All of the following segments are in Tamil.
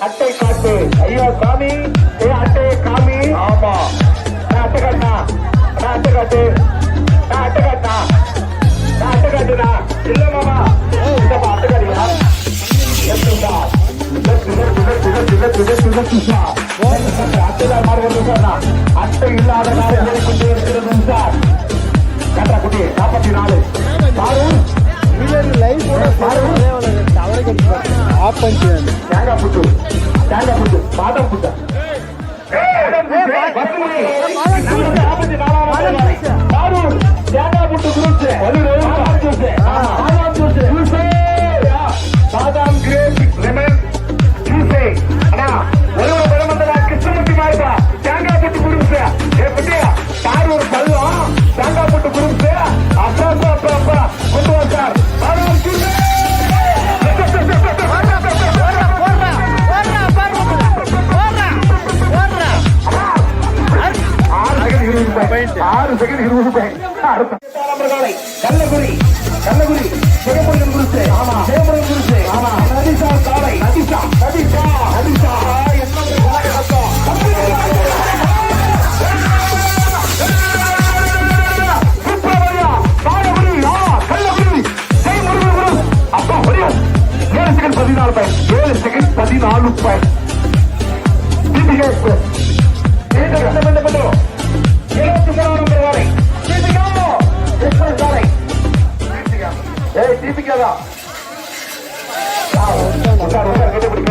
அட்டை காட்டு. ஐயா சாமி, அட்டையை காமி. ஆமா, அட்டை காட்டா, அட்டை காட்டு, அட்டை காட்டா, அட்டை காட்டுனா இல்ல மாமா, இல்லப்பா அட்டை காட்டியா அட்டைதான் மாறுவது சார். அட்டை இல்லாத நாள் கொண்டே இருக்கிறது சார். கட்டா குட்டி 44 தேங்காய் புட்டு, தேங்காய் புட்டு, பாதம் புட்டு. 44 தேங்காய் புட்டு குரூப்ஸ், பாதாம் கிரேப் லெமன் ஜூஸே. அண்ணா ஒரு பழமந்தல கிருஷ்ணமூர்த்தி மாய்பா தேங்காய் புட்டு குரூப்ஸ். எப்படியா பாரூர் பள்ளம் தேங்காய் புட்டு குரூப்ஸ். அப்பா அப்பா அப்பா அப்பா கொண்டு வா சார். பாதாம் ஜூஸே கள்ளகுடி, கள்ளகுடி சிவமுருகன் குருசு. ஆமா, சிவமுருகன் குருசு. ஆமா, நதிசா காலை, நதிசா நதிசா நதிசா என்ன அப்பா 7 second 14 point, 7 second 14 point. 23 number வாரை தீபிகா தான். கேட்டுப்படி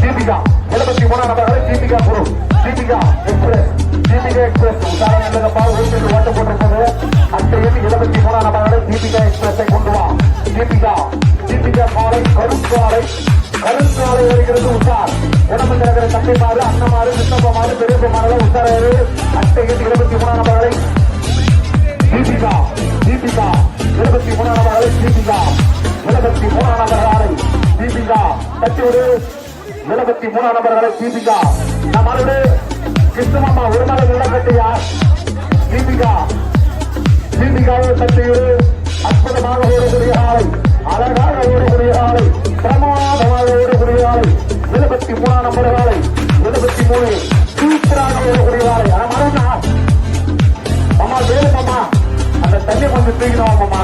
73 நம்பர் தீபிகா குரு, தீபிகா எக்ஸ்பிரஸ், தீபிகா எக்ஸ்பிரஸ் உதாரணப்பா ஓட்டு போட்டிருப்பது. அட்டை 73 நம்பர் தீபிகா எக்ஸ்பிரஸை கொண்டு வா. தீபிகா, தீபிகா காலை கருங்காலை, கருங்காலை வருகிறது உஷார். உடம்பு திறக்கிற தந்தைமாறு, அண்ணமாறு, சித்தப்பமாறு, பெரியப்பமாறு உஷாராரு. அட்டை 23 நம்பர்களை தீபிகா, தீபிகா 23 நம்பர்களை தீபிகா, 23 நம்பர்களை தீபிகா தட்டிவிடு. 73 நம்பர்களை தீபிகா. நம் அருடு கிருஷ்ணமாமா ஒரு நாள் உள்ளகட்டியா தீபிகா, தீபிகாவை தட்டிவிடு. அற்புதமாக ஓடக்கூடிய ஆலை, அழகாக ஓடக்கூடிய ஆலை, பிரமாதமாக ஓடக்கூடிய ஆலை. 73 நம்பர்களை 73 சூப்பராக ஓடக்கூடிய ஆலை. மறுநா அம்மா வேலு மாமா அந்த தண்ணி கொஞ்சம் தூக்கணும் மாமா.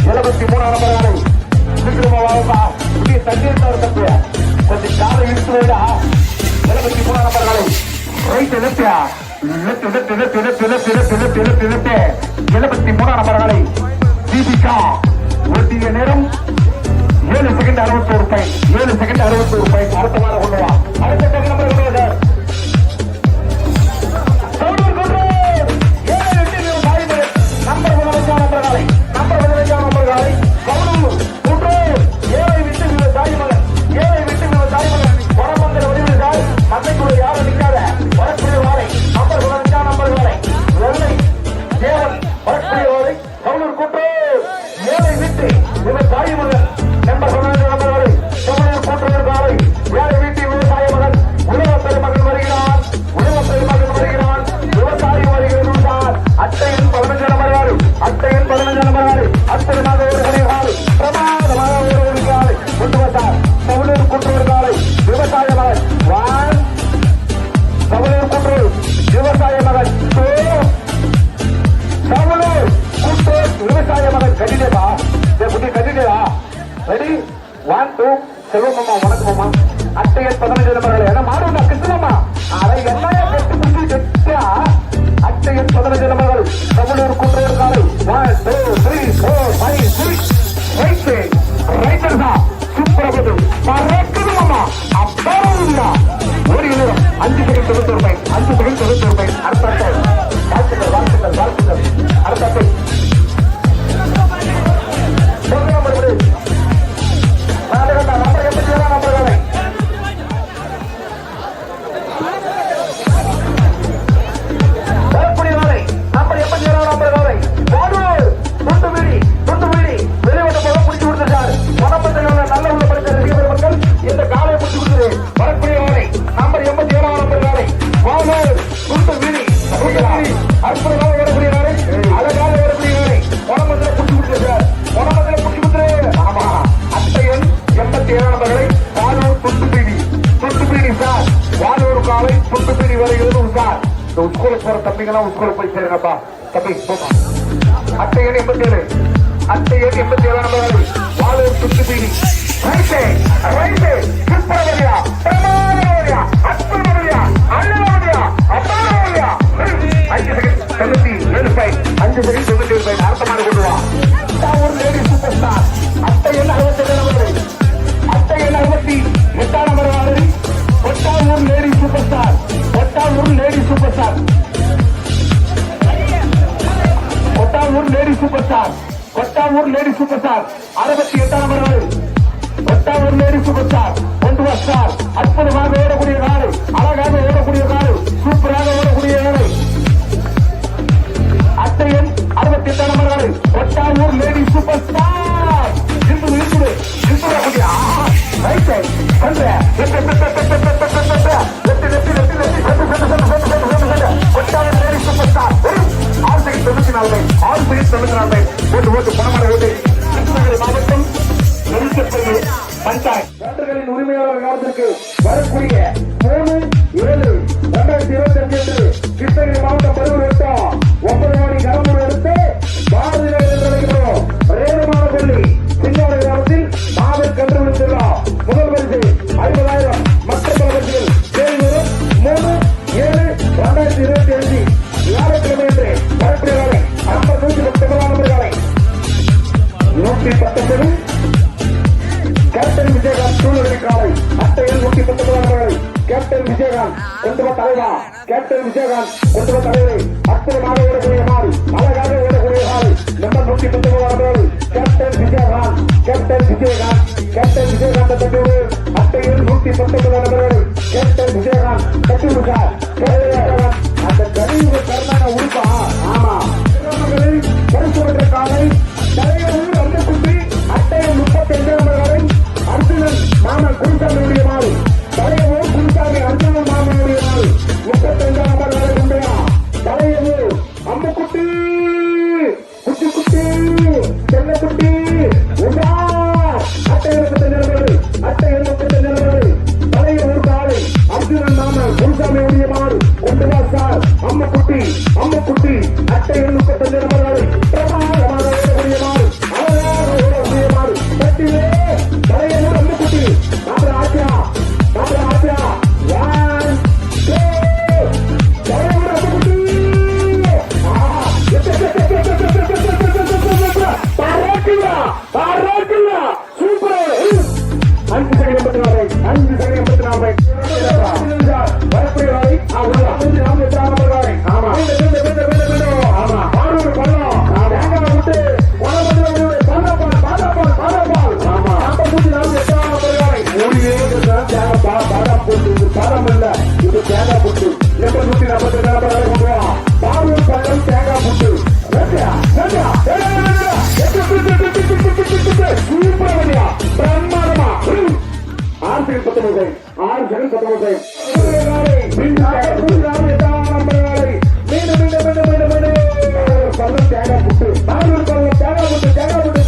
73 நம்பர்களை சீக்கிரமா இப்படி தண்ணி இருந்தாரு தப்பு கொஞ்சம் காலை இழுத்து வைடா. 73 நம்பர்களை ரைட் இழுத்தியா 73 நம்பர்களை தீபிகா ஒட்டிய நேரம் 7 செகண்ட் 61 பாயிண்ட், 7 செகண்ட் 61 பாயிண்ட். அடுத்த வாரம் கொண்டு வா. அடுத்த நம்பர் கொண்டு வா சார். துண்டு பிடி வருகிறது உஷார். இந்த ஸ்கூலுக்கு போற தம்பிங்கெல்லாம் ஸ்கூலுக்கு போய் சேருங்கப்பா. தம்பி போமா. அட்டை எண் 87, அட்டை எண் 87 நம்பர்கள் வாழூர் துண்டு பிடி. ரைட்டு ரைட்டு சூப்பரவரியா பிரமாதவரியா அற்புதவரியா அண்ணவரியா அப்பாவரியா. 5 செகண்ட் 97 பாயிண்ட் 5 செகண்ட் 97 பாயிண்ட் அர்த்தமான கொண்டு வா. ஒரு லேடி சூப்பர் ஸ்டார். அட்டை எண் 67 நம்பர்கள், அட்டை எண் 68 நம்பர்கள் Kottavur lady super star. Kottavur lady super star. Kottavur lady super star. Kottavur lady super star 68 நம்பர்கள். கொட்டாவூர் லேடி சூப்பர் ஸ்டார் கொண்டு வா ஸ்டார். அற்புதமாக ஓடக்கூடிய காலை, அழகாக ஓடக்கூடிய காலை, சூப்பராக ஓடக்கூடிய காலை. அட்டை எண் 68 நம்பர்கள் கொட்டாவூர் லேடி சூப்பர் ஸ்டார். இருக்குது இருக்குது இருக்குது ரைட் சைட் பண்ற Kottavur lady super star. 6 second 94 point 6 second 94 point ஓட்டு ஓட்டு பணமர ஓட்டு. கிருஷ்ணகிரி மாவட்டம் நெருக்கப்பள்ளி பஞ்சாயத்து உரிமையாளர் காலத்திற்கு வரக்கூடிய 3/7/2025 என்று கிருஷ்ணகிரி மாவட்டம் பருவூர் வட்டம் 9 மணி கரம்பூர் எடுத்து பாரதி நகர் அழைக்கிறோம். ரேணுமான பள்ளி சிங்காடு கிராமத்தில் மாதர் கன்று விழுந்துள்ளா. முதல் பரிசு 50,000. மற்ற பல பரிசுகள் தேர்ந்தோறும் 3/7/2025 வியாழக்கிழமை என்று வரக்கூடிய காலை நம்பர் 119 நம்பர் காலை 119 கேப்டன் விஜயகாந்த் சூழ்நிலை காலை. அட்டையில் 119 நம்பர்கள் கேப்டன் விஜயகாந்த் கொண்டு வா தலைவா. கேப்டன் விஜயகாந்த் கொண்டு வா தலைவரை. அற்புதமாக ஓடக்கூடிய மாறு, அழகாக ஓடக்கூடிய காலை நம்பர் 119 நம்பர்கள் captain Vijayakanth. Captain Vijayakanth captain Vijayakanth தட்டுவது. அட்டையில் 119 நம்பர்கள் கேப்டன் விஜயகாந்த் தட்டுவது சார். அந்த கழிவு கருணான உறுப்பா. ஆமா பரிசு பெற்ற காலை தலையூர் அந்த குட்டி. அட்டையில் 35 நம்பர்களை அர்ஜுனன் மாமன் குருசாமியுடைய மாறு. தலையூர் குருசாமி அர்ஜுனன் மாமனுடைய மாறு 35 நம்பர்களை உண்டையா. தலையூர் அம்முக்குட்டி குட்டி குட்டி செல்லக்குட்டி உண்டா. அட்டையில் 35 நம்பர்கள் அட்டையில் 35 நம்பர்கள் தலையூர் காலை அர்ஜுனன் மாமன் குருசாமியுடைய மாறு கொண்டு வா சார். அம்முக்குட்டி அம்முக்குட்டி அட்டையில் 35 நம்பர்களை பிரமாதமாக ஓடக்கூடிய மாறு, அழகாக ஓடக்கூடிய மாறு. தட்டிலே தலையூர் அம்முக்குட்டி மாப்பிள ஆச்சா மாப்பிள ஆச்சா 1 2 தலையூர் அம்முக்குட்டி. பாராட்டுங்களா சூப்பர். 5 செகண்ட் 84 5 செகண்ட் 84 வரக்கூடிய வாரி. ஆமா ஆமா ஆமா ஆரூர் பள்ளம் தேங்காய் விட்டு உணவு பாதாபால் பாதாபால் பாதாபால். ஆமா 48 மூலிகை பாதாம் போட்டு. இது பாதாம் இல்ல, இது தேங்காய் போட்டு. நம்பர் 142 நம்பர் கொண்டு வா. ஆரூர் பள்ளம் தேங்காய் போட்டு. சூப்பரவரியா பிரம்மாண்டமா 6 செகண்ட் 19 6 செகண்ட் 19 பள்ளம் தேங்காய் புட்டு. ஆரூர் பள்ளம் தேங்காய் புட்டு தேங்காய் புட்டு.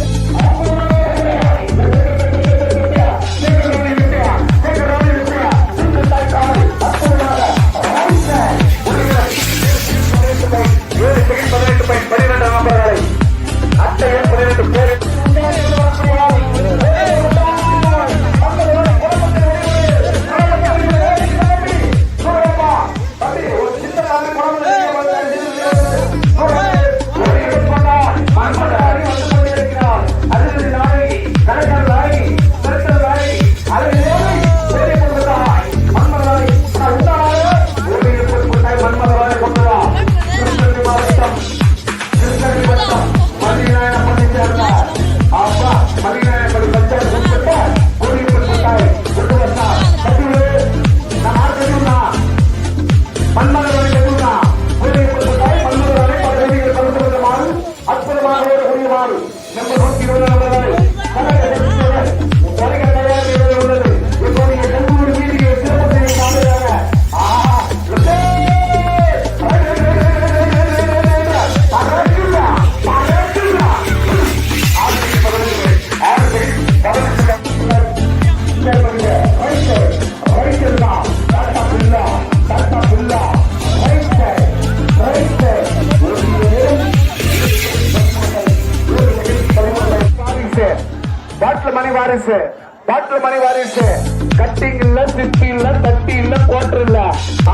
கட்டிங் இல்ல, சிட்டி இல்ல, தட்டி இல்ல, கோட்டர் இல்ல.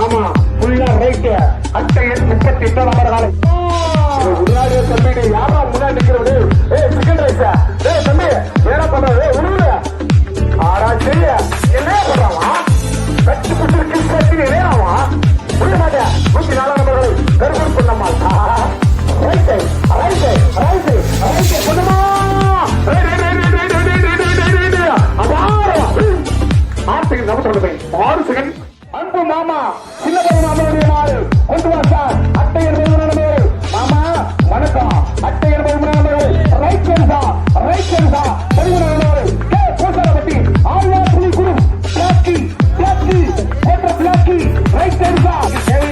ஆமா, ஃபுல்லா ரைட். அட்டை எண் 38 நம்பர்களை முன்னாடி தம்பி யாரா முன்னாடி நிக்கிறவரு? Chicken rice. தம்பி என்ன பண்றது? உருளு ஆடா செய்ய என்ன பண்றாமா? கட்டி புட்டு கிஸ் கட்டி வேணாமா? புரிய மாட்டேன். 104 நம்பர்களை Karuppur Ponnammal. Right right right right Ponnamma. ஆர்த்திக்கு நமக்கு 6 செகண்ட். அன்பு மாமா சின்ன பையன் மாமாவுடைய மாறு கொண்டு வா சார். அட்டை என்பது மாமா வணக்கம். அட்டை என்பது ரைட் சைடு ரைட் சைடு 13 கே கோசரப்பட்டி ஆழ்வா புலி குரு பிளாக்கி பிளாக்கி போன்ற பிளாக்கி ரைட் சைடு சேவை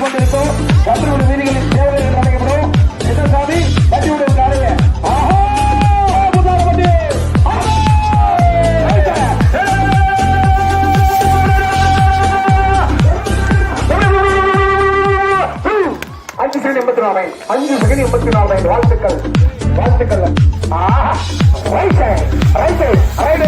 கொண்டிருக்கோம். கத்திரோட வீதிகளில் சேவை நடக்கப்படும். என்ன சாமி கட்டிவிடும் காலைய. ஆஹா புதாரப்பட்டி 5 செகண்ட் 84 வாழ்த்துக்கள் வாழ்த்துக்கள். Right side right side right